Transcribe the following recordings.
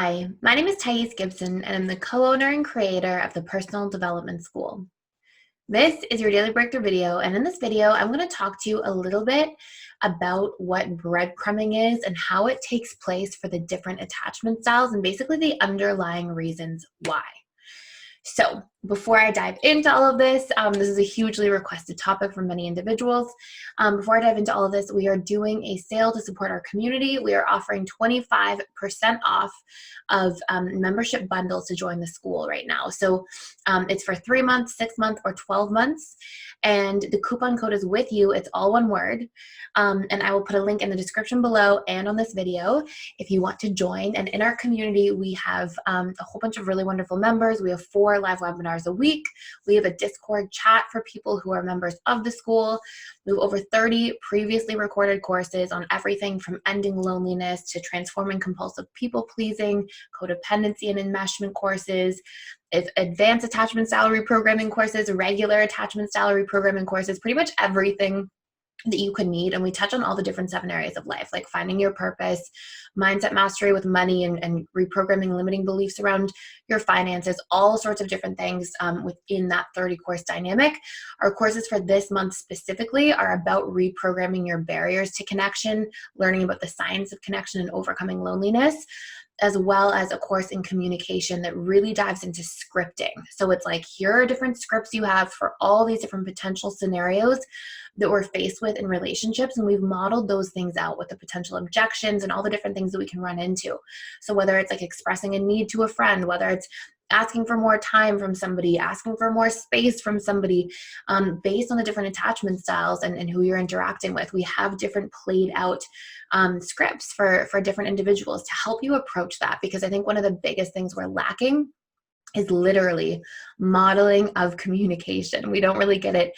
Hi, my name is Gibson, and I'm the co-owner and creator of the Personal Development School. This is your daily breakthrough video, and in this video, I'm going to talk to you a little bit about what breadcrumbing is and how it takes place for the different attachment styles and basically the underlying reasons why. So before I dive into all of this, this is a hugely requested topic from many individuals. Before I dive into all of this, we are doing a sale to support our community. We are offering 25% off of membership bundles to join the school right now. So it's for 3 months, 6 months, or 12 months. And the coupon code is with you. It's all one word. And I will put a link in the description below and on this video if you want to join. And in our community, we have a whole bunch of really wonderful members. We have 4 live webinars a week. We have a Discord chat for people who are members of the school. We have over 30 previously recorded courses on everything from ending loneliness to transforming compulsive people-pleasing, codependency and enmeshment courses, advanced attachment style reprogramming courses, regular attachment style reprogramming courses, pretty much everything that you could need. And we touch on all the different 7 areas of life, like finding your purpose, mindset mastery with money, and reprogramming limiting beliefs around your finances, all sorts of different things within that 30 course dynamic. Our courses for this month specifically are about reprogramming your barriers to connection, learning about the science of connection and overcoming loneliness, as well as a course in communication that really dives into scripting. So it's like, here are different scripts you have for all these different potential scenarios that we're faced with in relationships, and we've modeled those things out with the potential objections and all the different things that we can run into. So whether it's like expressing a need to a friend, whether it's asking for more time from somebody, asking for more space from somebody, based on the different attachment styles and who you're interacting with, we have different played out scripts for different individuals to help you approach that. Because I think one of the biggest things we're lacking is literally modeling of communication. We don't really get it.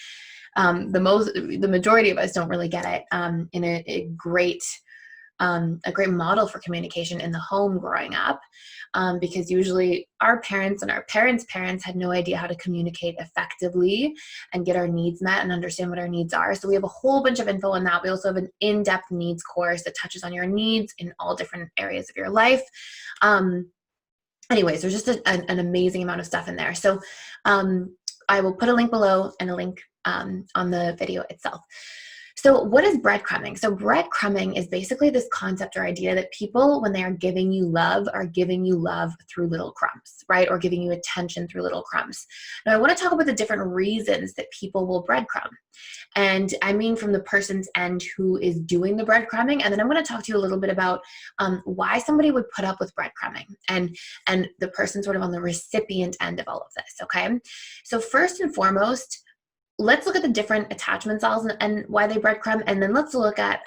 The majority of us don't really get it in a great model for communication in the home growing up, because usually our parents and our parents' parents had no idea how to communicate effectively and get our needs met and understand what our needs are. So we have a whole bunch of info on that. We also have an in-depth needs course that touches on your needs in all different areas of your life. Anyways, there's just an amazing amount of stuff in there. So I will put a link below and a link on the video itself. So what is breadcrumbing? So breadcrumbing is basically this concept or idea that people, when they are giving you love, are giving you love through little crumbs, right? Or giving you attention through little crumbs. Now, I want to talk about the different reasons that people will breadcrumb. And I mean from the person's end who is doing the breadcrumbing. And then I'm going to talk to you a little bit about why somebody would put up with breadcrumbing and the person sort of on the recipient end of all of this, okay? So first and foremost, let's look at the different attachment styles and why they breadcrumb, and then let's look at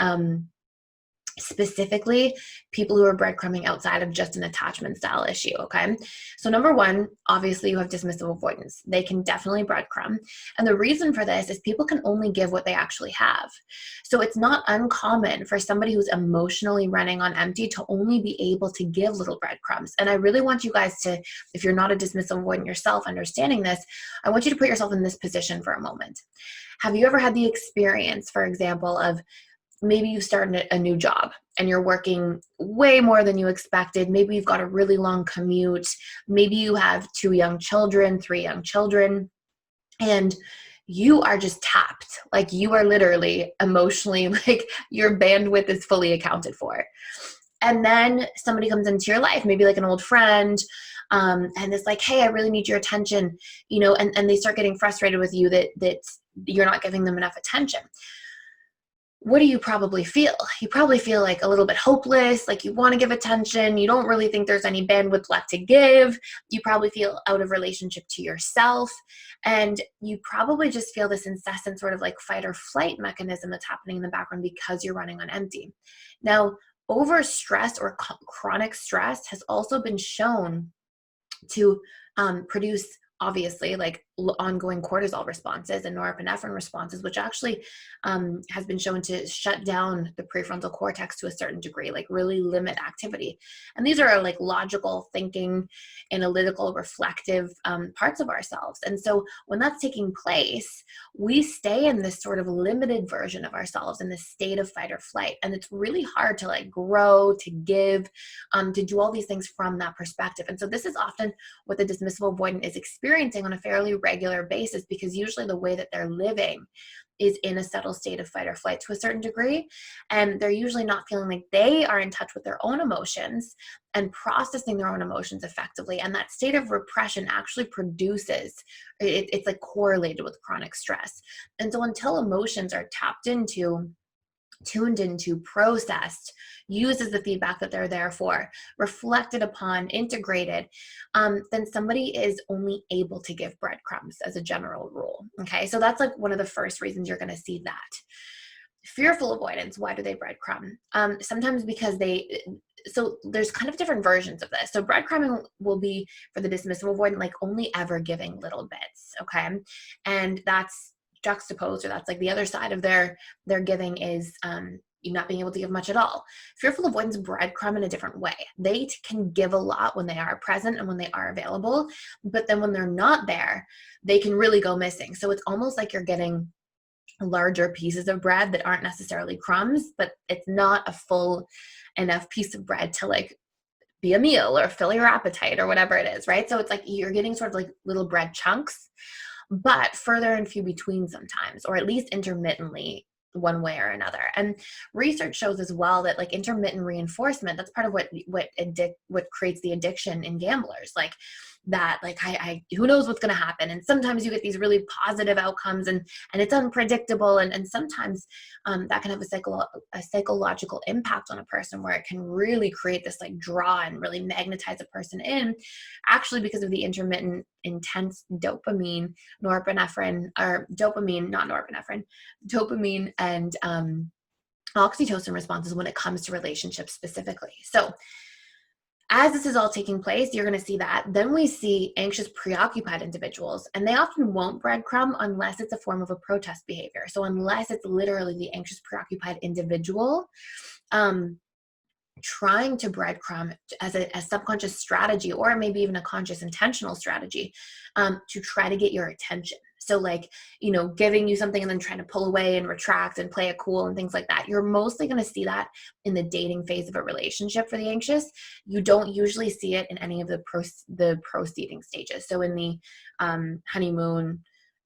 specifically people who are breadcrumbing outside of just an attachment style issue, okay? So number one, obviously you have dismissive avoidance. They can definitely breadcrumb. And the reason for this is people can only give what they actually have. So it's not uncommon for somebody who's emotionally running on empty to only be able to give little breadcrumbs. And I really want you guys to, if you're not a dismissive avoidant yourself, understanding this, I want you to put yourself in this position for a moment. Have you ever had the experience, for example, of maybe you started a new job and you're working way more than you expected. Maybe you've got a really long commute. Maybe you have 2 young children, 3 young children, and you are just tapped. Like, you are literally emotionally, like, your bandwidth is fully accounted for. And then somebody comes into your life, maybe like an old friend, and it's like, hey, I really need your attention, you know, and they start getting frustrated with you that you're not giving them enough attention. What do you probably feel? You probably feel like a little bit hopeless, like you want to give attention. You don't really think there's any bandwidth left to give. You probably feel out of relationship to yourself. And you probably just feel this incessant sort of like fight or flight mechanism that's happening in the background because you're running on empty. Now, over stress or chronic stress has also been shown to produce, obviously, like ongoing cortisol responses and norepinephrine responses, which actually has been shown to shut down the prefrontal cortex to a certain degree, like really limit activity. And these are like logical thinking, analytical, reflective parts of ourselves. And so when that's taking place, we stay in this sort of limited version of ourselves in this state of fight or flight. And it's really hard to like grow, to give, to do all these things from that perspective. And so this is often what the dismissive avoidant is experiencing on a fairly regular basis, because usually the way that they're living is in a settled state of fight or flight to a certain degree. And they're usually not feeling like they are in touch with their own emotions and processing their own emotions effectively. And that state of repression actually produces, it's like correlated with chronic stress. And so until emotions are tapped into, tuned into, processed, used as the feedback that they're there for, reflected upon, integrated, then somebody is only able to give breadcrumbs as a general rule. Okay, so that's like one of the first reasons you're going to see that. Fearful avoidance, why do they breadcrumb? Sometimes because so there's kind of different versions of this. So breadcrumbing will be for the dismissive avoidant, like only ever giving little bits, okay? And that's juxtaposed, or that's like the other side of their giving is you not being able to give much at all. Fearful avoidance breadcrumb in a different way. They can give a lot when they are present and when they are available, but then when they're not there, they can really go missing. So it's almost like you're getting larger pieces of bread that aren't necessarily crumbs, but it's not a full enough piece of bread to like be a meal or fill your appetite or whatever it is, right? So it's like you're getting sort of like little bread chunks, but further and few between sometimes, or at least intermittently one way or another. And research shows as well that like intermittent reinforcement, that's part of what creates the addiction in gamblers. Like that, like I who knows what's going to happen. And sometimes you get these really positive outcomes and it's unpredictable. And sometimes that can have a psychological impact on a person, where it can really create this like draw and really magnetize a person in, actually because of the intermittent intense dopamine, norepinephrine, or dopamine, not norepinephrine, dopamine and oxytocin responses when it comes to relationships specifically. So as this is all taking place, you're going to see that. Then we see anxious, preoccupied individuals, and they often won't breadcrumb unless it's a form of a protest behavior. So unless it's literally the anxious, preoccupied individual trying to breadcrumb as a subconscious strategy, or maybe even a conscious intentional strategy to try to get your attention. So like, you know, giving you something and then trying to pull away and retract and play it cool and things like that. You're mostly going to see that in the dating phase of a relationship for the anxious. You don't usually see it in any of the proceeding stages. So in the honeymoon,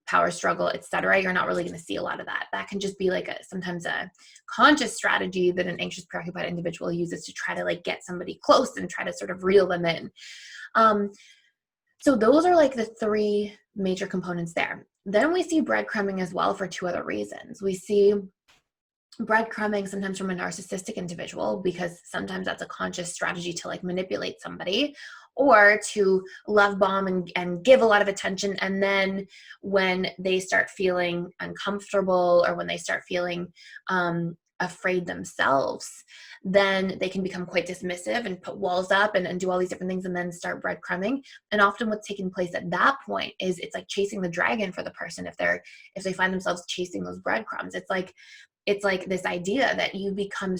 power struggle, etc., you're not really going to see a lot of that. That can just be like sometimes a conscious strategy that an anxious, preoccupied individual uses to try to like get somebody close and try to sort of reel them in. So those are like the three major components there. Then we see breadcrumbing as well for two other reasons. We see breadcrumbing sometimes from a narcissistic individual, because sometimes that's a conscious strategy to like manipulate somebody, or to love bomb and give a lot of attention. And then when they start feeling uncomfortable, or when they start feeling afraid themselves, then they can become quite dismissive and put walls up and do all these different things and then start breadcrumbing. And often what's taking place at that point is it's like chasing the dragon for the person. If they find themselves chasing those breadcrumbs, it's like this idea that you become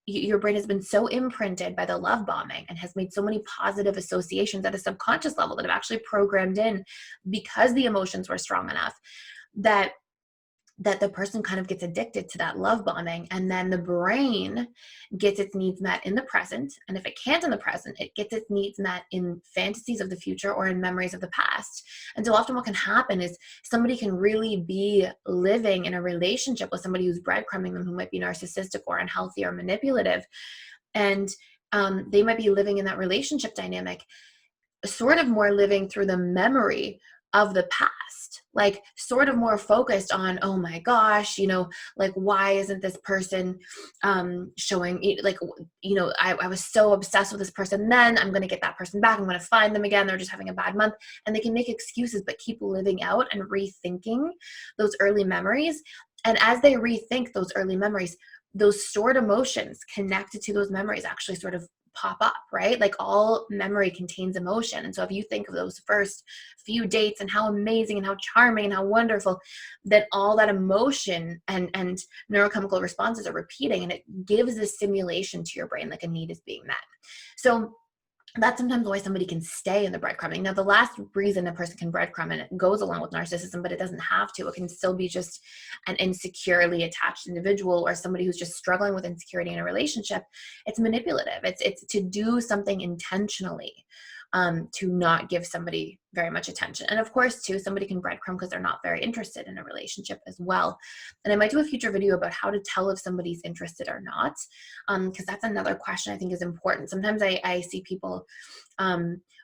your brain has been so imprinted by the love bombing and has made so many positive associations at a subconscious level that have actually programmed in, because the emotions were strong enough, that the person kind of gets addicted to that love bombing, and then the brain gets its needs met in the present. And if it can't in the present, it gets its needs met in fantasies of the future or in memories of the past. And so often what can happen is somebody can really be living in a relationship with somebody who's breadcrumbing them, who might be narcissistic or unhealthy or manipulative. And they might be living in that relationship dynamic, sort of more living through the memory of the past, like sort of more focused on, oh my gosh, you know, like why isn't this person showing, like, you know, I was so obsessed with this person, then I'm going to get that person back, I'm going to find them again, they're just having a bad month. And they can make excuses but keep living out and rethinking those early memories. And as they rethink those early memories, those stored emotions connected to those memories actually sort of pop up, right? Like all memory contains emotion. And so if you think of those first few dates and how amazing and how charming and how wonderful, then all that emotion and neurochemical responses are repeating, and it gives a stimulation to your brain, like a need is being met. So that's sometimes why somebody can stay in the breadcrumbing. Now, the last reason a person can breadcrumb, and it goes along with narcissism, but it doesn't have to. It can still be just an insecurely attached individual or somebody who's just struggling with insecurity in a relationship. It's manipulative. It's to do something intentionally, to not give somebody very much attention. And of course, too, somebody can breadcrumb because they're not very interested in a relationship as well. And I might do a future video about how to tell if somebody's interested or not, because that's another question I think is important. Sometimes I see people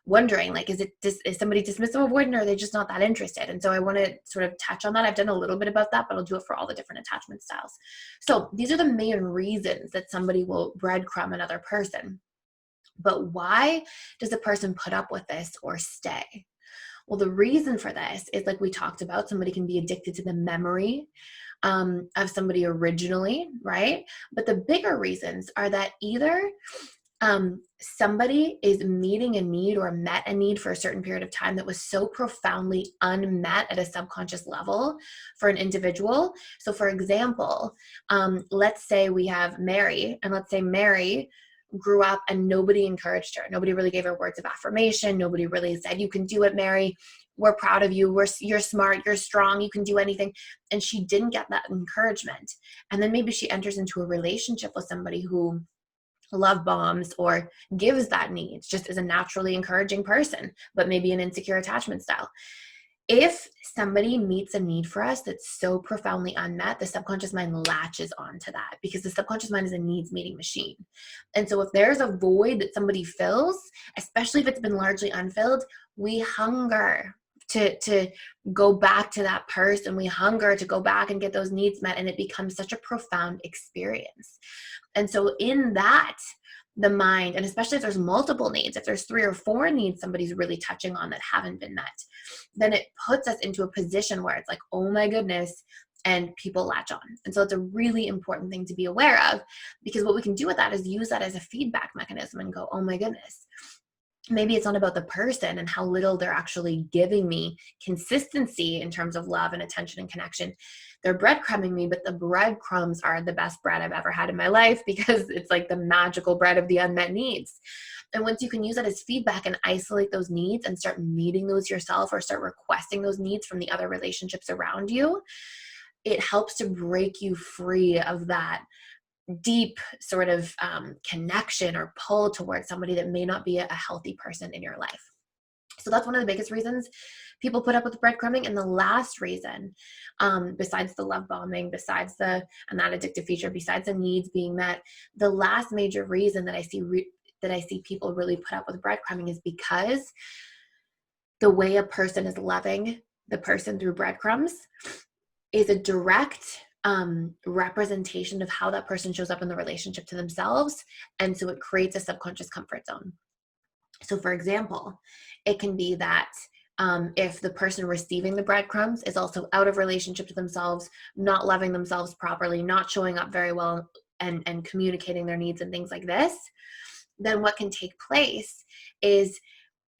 wondering, like, is somebody dismissive avoidant, or are they just not that interested? And so I want to sort of touch on that. I've done a little bit about that, but I'll do it for all the different attachment styles. So these are the main reasons that somebody will breadcrumb another person. But why does a person put up with this or stay? Well, the reason for this is, like we talked about, somebody can be addicted to the memory of somebody originally, right? But the bigger reasons are that either somebody is meeting a need or met a need for a certain period of time that was so profoundly unmet at a subconscious level for an individual. So for example, let's say we have Mary, and let's say Mary grew up and nobody encouraged her. Nobody really gave her words of affirmation. Nobody really said, you can do it, Mary. We're proud of you. You're smart. You're strong. You can do anything. And she didn't get that encouragement. And then maybe she enters into a relationship with somebody who love bombs or gives that need, just as a naturally encouraging person, but maybe an insecure attachment style. If somebody meets a need for us that's so profoundly unmet, the subconscious mind latches onto that, because the subconscious mind is a needs meeting machine. And so if there's a void that somebody fills, especially if it's been largely unfilled, we hunger to go back to that person. We hunger to go back and get those needs met, and it becomes such a profound experience. And so in that, the mind, and especially if there's multiple needs, if there's 3 or 4 needs somebody's really touching on that haven't been met, then it puts us into a position where it's like, oh my goodness, and people latch on. And so it's a really important thing to be aware of, because what we can do with that is use that as a feedback mechanism and go, oh my goodness, maybe it's not about the person and how little they're actually giving me consistency in terms of love and attention and connection. They're breadcrumbing me, but the breadcrumbs are the best bread I've ever had in my life, because it's like the magical bread of the unmet needs. And once you can use that as feedback and isolate those needs and start meeting those yourself, or start requesting those needs from the other relationships around you, it helps to break you free of that deep sort of connection or pull towards somebody that may not be a healthy person in your life. So that's one of the biggest reasons people put up with breadcrumbing. And the last reason, besides the love bombing, besides and that addictive feature, besides the needs being met, the last major reason that I see people really put up with breadcrumbing is because the way a person is loving the person through breadcrumbs is a direct representation of how that person shows up in the relationship to themselves. And so it creates a subconscious comfort zone. So for example, it can be that if the person receiving the breadcrumbs is also out of relationship to themselves, not loving themselves properly, not showing up very well and communicating their needs and things like this, then what can take place is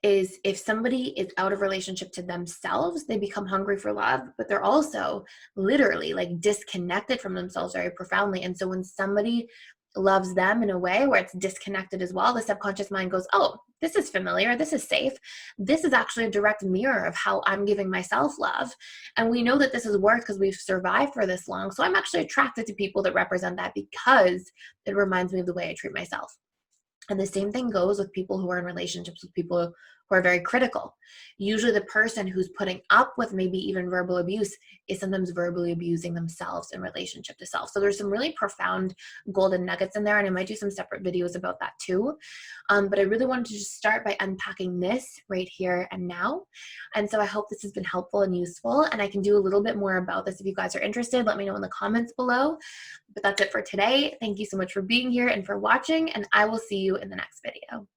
if somebody is out of relationship to themselves, they become hungry for love, but they're also literally like disconnected from themselves very profoundly. And so when somebody loves them in a way where it's disconnected as well, the subconscious mind goes, oh, this is familiar, this is safe, this is actually a direct mirror of how I'm giving myself love. And we know that this has worked because we've survived for this long. So I'm actually attracted to people that represent that, because it reminds me of the way I treat myself. And the same thing goes with people who are in relationships with people who are very critical. Usually the person who's putting up with maybe even verbal abuse is sometimes verbally abusing themselves in relationship to self. So there's some really profound golden nuggets in there, and I might do some separate videos about that too. But I really wanted to just start by unpacking this right here and now. And so I hope this has been helpful and useful, and I can do a little bit more about this if you guys are interested. Let me know in the comments below. But that's it for today. Thank you so much for being here and for watching, and I will see you in the next video.